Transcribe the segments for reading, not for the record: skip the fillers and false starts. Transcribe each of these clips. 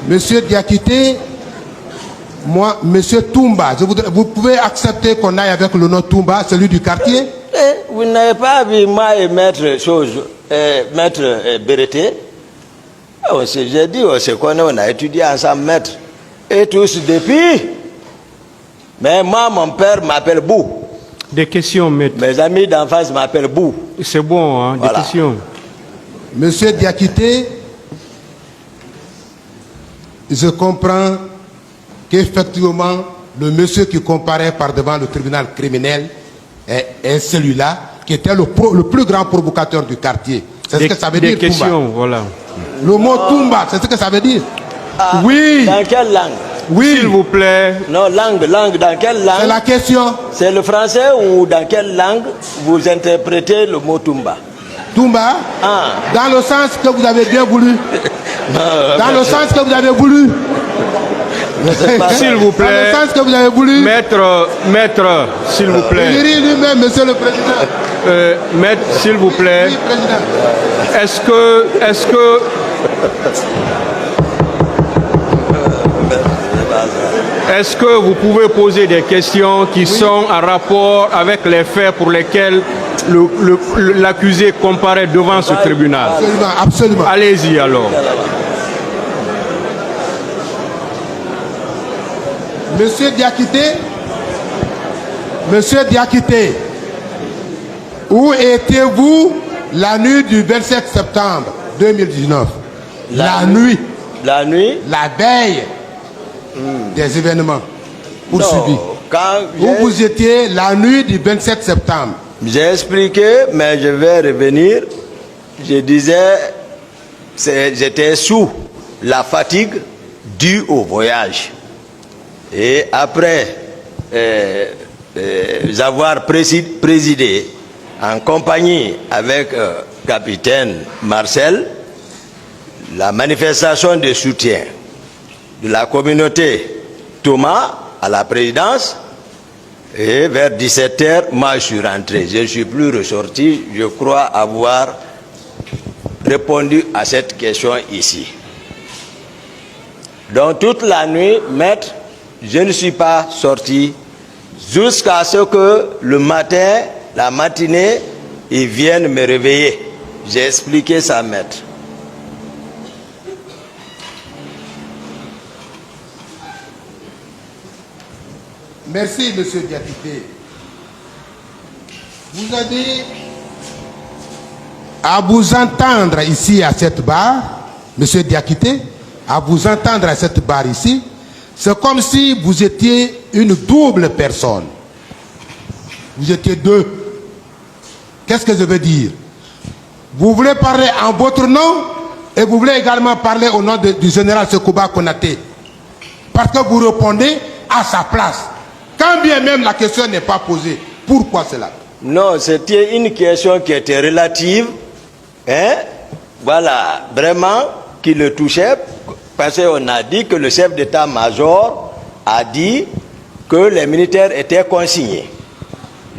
Monsieur Diakité, moi, Monsieur Toumba, vous pouvez accepter qu'on aille avec le nom Toumba, celui du quartier? Vous n'avez pas vu moi et maître Béreté? J'ai dit, on se connaît, on a étudié ensemble, maître. Et tous depuis. Mais moi, mon père m'appelle Bou. Des questions, maître. Mes amis d'enfance m'appellent Bou. C'est bon, hein, Voilà. Des questions. Monsieur Diakité, je comprends qu'effectivement, le monsieur qui comparaît par devant le tribunal criminel est celui-là qui était le plus grand provocateur du quartier. C'est ce que ça veut dire, Des questions, Toumba. voilà. Le mot Toumba, c'est ce que ça veut dire. Ah, Oui. Dans quelle langue? Oui. S'il vous plaît. Non, langue, dans quelle langue? C'est la question. C'est le français ou dans quelle langue vous interprétez le mot Toumba? Toumba, Ah. dans le sens que vous avez bien voulu. Dans le sens que vous avez voulu. S'il vous plaît. Dans le sens que vous avez voulu. Maître, s'il vous plaît. Il rit lui-même, monsieur le président. Maître, s'il vous plaît. Oui, président. Est-ce que vous pouvez poser des questions qui sont en rapport avec les faits pour lesquels l'accusé comparaît devant ce tribunal? Absolument, absolument. Allez-y alors. Monsieur Diakité, où étiez-vous la nuit du 27 septembre 2019? La nuit. La nuit? La veille des événements poursuivis. Où vous étiez la nuit du 27 septembre? J'ai expliqué, mais je vais revenir. Je disais, j'étais sous la fatigue due au voyage. Et après avoir présidé en compagnie avec capitaine Marcel, la manifestation de soutien de la communauté Thomas à la présidence, et vers 17h, moi je suis rentré. Je ne suis plus ressorti. Je crois avoir répondu à cette question ici. Donc toute la nuit, maître, je ne suis pas sorti jusqu'à ce que le matin, la matinée, ils viennent me réveiller. J'ai expliqué ça, maître. Merci, monsieur Diakité. Vous avez à vous entendre ici à cette barre, monsieur Diakité, à vous entendre à cette barre ici, c'est comme si vous étiez une double personne. Vous étiez deux. Qu'est-ce que je veux dire? Vous voulez parler en votre nom et vous voulez également parler au nom du général Sekouba Konaté. Parce que vous répondez à sa place. Quand bien même la question n'est pas posée. Pourquoi cela? Non, c'était une question qui était relative. Hein? Voilà, vraiment, qui le touchait. Parce qu'on a dit que le chef d'état-major a dit que les militaires étaient consignés.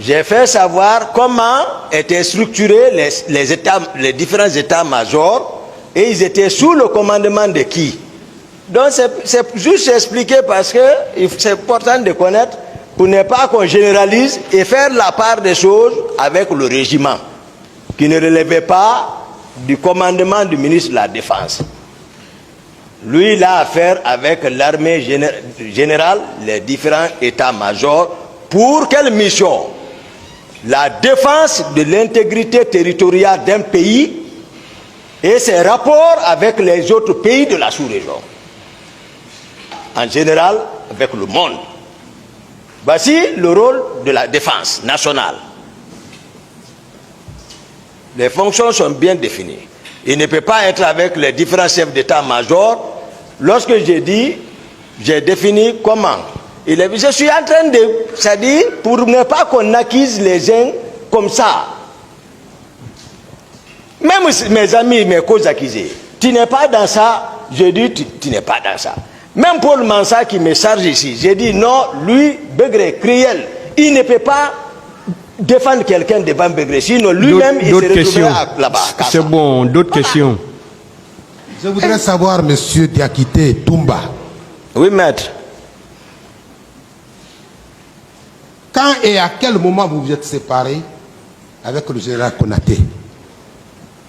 J'ai fait savoir comment étaient structurés les différents états-majors et ils étaient sous le commandement de qui. Donc c'est juste expliquer parce que c'est important de connaître pour ne pas qu'on généralise et faire la part des choses avec le régiment qui ne relevait pas du commandement du ministre de la Défense. Lui, il a affaire avec l'armée générale, les différents états-majors. Pour quelle mission? La défense de l'intégrité territoriale d'un pays et ses rapports avec les autres pays de la sous-région. En général, avec le monde. Voici le rôle de la défense nationale. Les fonctions sont bien définies. Il ne peut pas être avec les différents chefs d'état-major. Lorsque j'ai défini comment. Je suis en train de, c'est-à-dire pour ne pas qu'on acquise les uns comme ça. Même mes amis, mes co-accusés, tu n'es pas dans ça, je dis tu n'es pas dans ça. Même Paul Mansa qui me charge ici, j'ai dit non, lui, Begré, Criel, il ne peut pas défendre quelqu'un devant Begré, sinon lui-même il se retrouverait là-bas. C'est bon, d'autres questions. Je voudrais savoir, monsieur Diakité Toumba, Oui, maître. quand et à quel moment vous vous êtes séparé avec le général Konaté?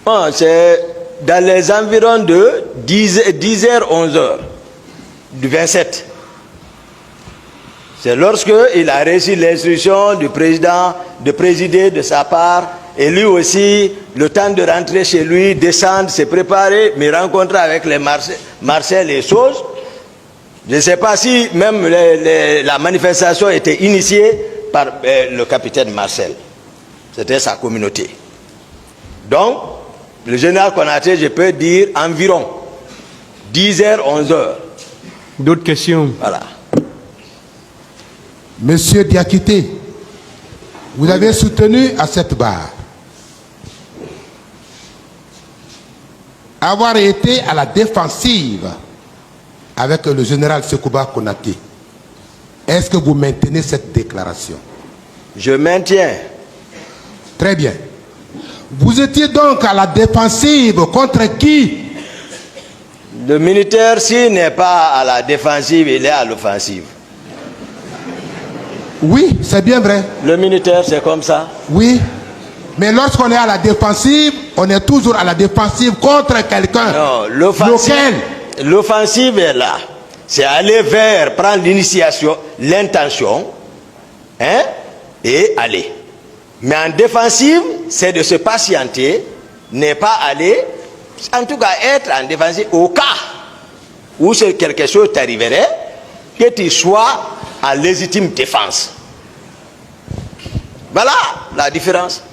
Bon, c'est dans les environs de 10h, 11h du 27. C'est lorsqu'il a reçu l'instruction du président de présider de sa part, et lui aussi, le temps de rentrer chez lui, descendre, se préparer, me rencontrer avec les Marcel et choses. Je ne sais pas si même la manifestation était initiée par le capitaine Marcel. C'était sa communauté. Donc, le général Konaté, je peux dire environ 10h, 11h. D'autres questions? Voilà. Monsieur Diakité, vous avez soutenu à cette barre avoir été à la défensive avec le général Sekouba Konaté. Est-ce que vous maintenez cette déclaration? Je maintiens. Très bien. Vous étiez donc à la défensive contre qui? Le militaire, s'il n'est pas à la défensive, il est à l'offensive. Oui, c'est bien vrai. Le militaire, c'est comme ça. Oui. Mais lorsqu'on est à la défensive, on est toujours à la défensive contre quelqu'un. Non, l'offensive est là. C'est aller vers, prendre l'initiation, l'intention, hein, et aller. Mais en défensive, c'est de se patienter, ne pas aller, en tout cas être en défensive au cas où quelque chose t'arriverait, que tu sois en légitime défense. Voilà la différence.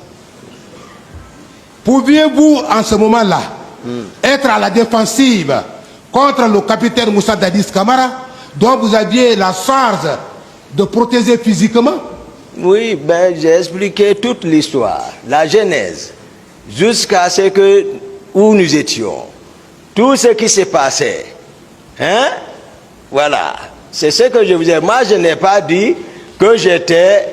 Pouviez-vous en ce moment-là être à la défensive contre le capitaine Moussa Dadis Camara, dont vous aviez la charge de protéger physiquement? Oui, ben j'ai expliqué toute l'histoire, la genèse, jusqu'à ce que où nous étions, tout ce qui s'est passé, hein? Voilà, c'est ce que je vous ai. Moi, je n'ai pas dit que j'étais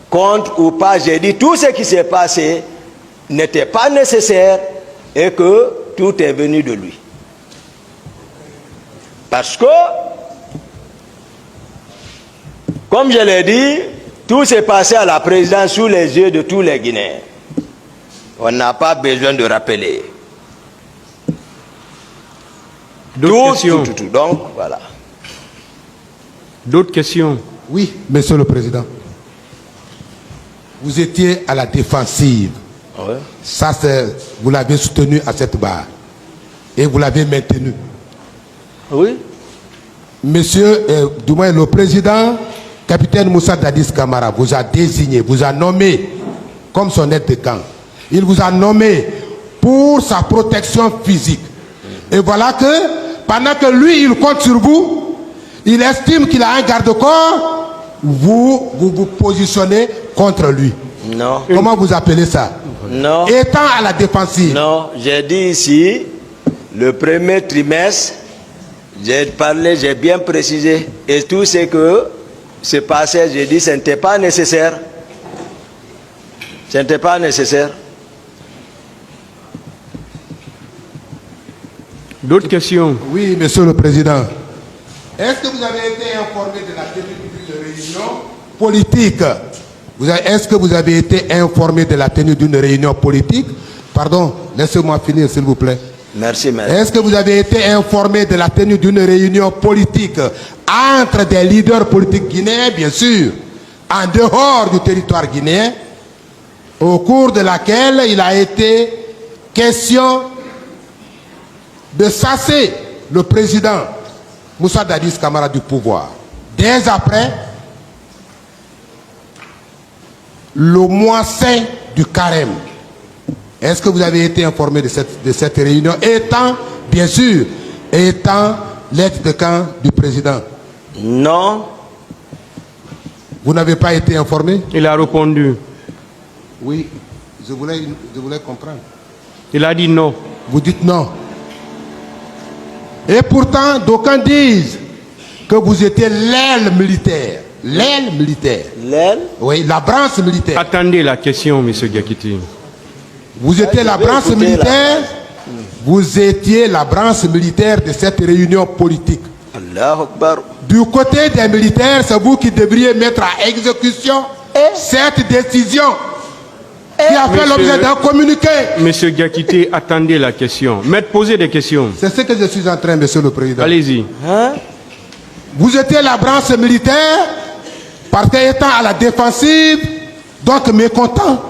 contre ou pas. J'ai dit tout ce qui s'est passé n'était pas nécessaire et que tout est venu de lui. Parce que, comme je l'ai dit, tout s'est passé à la présidence sous les yeux de tous les Guinéens. On n'a pas besoin de rappeler. D'autres questions? Tout. Donc, voilà. D'autres questions? Oui, monsieur le président. Vous étiez à la défensive. Ouais. Ça, vous l'avez soutenu à cette barre. Et vous l'avez maintenu. Oui. Monsieur, du moins le président, capitaine Moussa Dadis Camara, vous a désigné, vous a nommé comme son aide de camp. Il vous a nommé pour sa protection physique. Et voilà que, pendant que lui, il compte sur vous, il estime qu'il a un garde-corps, vous vous positionnez contre lui. Non. Comment vous appelez ça? Non. Étant à la défensive. Non, j'ai dit ici, le premier trimestre, j'ai parlé, j'ai bien précisé, et tout ce que se passait, j'ai dit, ce n'était pas nécessaire. Ce n'était pas nécessaire. D'autres questions? Oui, monsieur le président. Est-ce que vous avez été informé de la tenue d'une réunion politique? Est-ce que vous avez été informé de la tenue d'une réunion politique? Pardon, laissez-moi finir s'il vous plaît. Merci, maître. Est-ce que vous avez été informé de la tenue d'une réunion politique entre des leaders politiques guinéens, bien sûr, en dehors du territoire guinéen, au cours de laquelle il a été question de chasser le président Moussa Dadis Camara du pouvoir? Dès après le mois saint du carême. Est-ce que vous avez été informé de cette réunion, étant, bien sûr, étant l'aide de camp du président? Non. Vous n'avez pas été informé? Il a répondu. Oui, je voulais comprendre. Il a dit non. Vous dites non. Et pourtant, d'aucuns disent que vous étiez l'aile militaire. L'aile militaire. L'aile? Oui, la branche militaire. Attendez la question, M. Diakité. Vous étiez la branche militaire Vous étiez la branche militaire de cette réunion politique. Allahu Akbar. Du côté des militaires, c'est vous qui devriez mettre à exécution cette décision qui a fait l'objet d'un communiqué. Monsieur Diakité, attendez la question. Maître, posez des questions. C'est ce que je suis en train, Monsieur le Président. Allez-y. Hein? Vous étiez la branche militaire, parce qu'étant à la défensive, donc mécontent,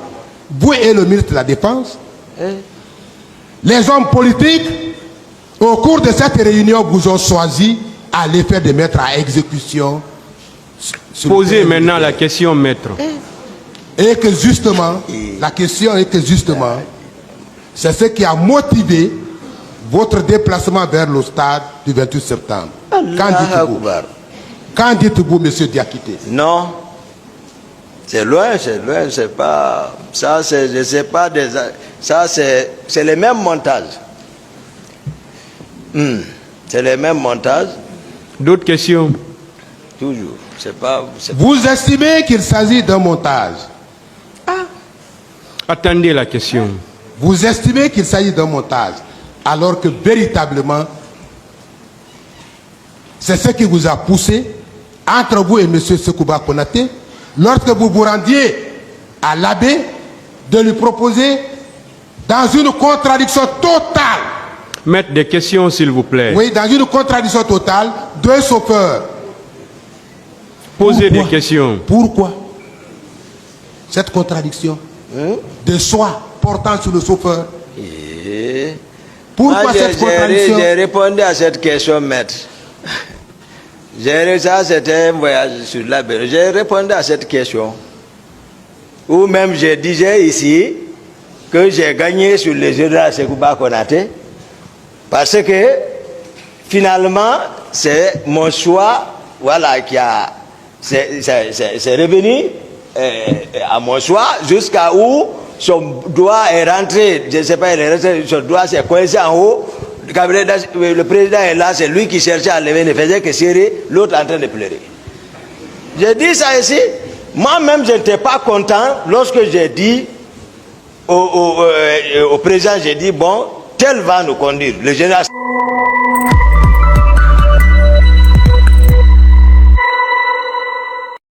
vous et le ministre de la Défense, les hommes politiques, au cours de cette réunion, vous ont choisi à l'effet de mettre à exécution. Posez maintenant la question, maître. Et que justement, la question est que justement, c'est ce qui a motivé votre déplacement vers le stade du 28 septembre. Qu'en dites-vous, monsieur Diakité? Non. C'est loin, c'est pas... Ça, c'est, je sais pas, ça, c'est les mêmes montages. C'est les mêmes montages. D'autres questions? Toujours. C'est pas... Vous estimez qu'il s'agit d'un montage? Attendez la question. Vous estimez qu'il s'agit d'un montage, alors que véritablement, c'est ce qui vous a poussé, entre vous et M. Sekouba Konaté, lorsque vous vous rendiez à l'abbé, de lui proposer, dans une contradiction totale. Maître, des questions, s'il vous plaît. Oui, dans une contradiction totale, deux chauffeurs. Posez des questions. Pourquoi cette contradiction de soi portant sur le chauffeur? Pourquoi cette contradiction? J'ai répondu à cette question, maître. Ça, c'était un voyage sur la Belgique. J'ai répondu à cette question. Ou même je disais ici que j'ai gagné sur le général Sekouba Konaté parce que finalement, c'est mon choix, voilà, qui a... C'est revenu à mon choix jusqu'à où son doigt est rentré. Je ne sais pas, il est rentré, son doigt s'est coincé en haut. Le président est là, c'est lui qui cherchait à lever, ne faisait que serrer, l'autre en train de pleurer. J'ai dit ça ici. Moi-même, je n'étais pas content lorsque j'ai dit au président, j'ai dit, bon, tel va nous conduire. Le général...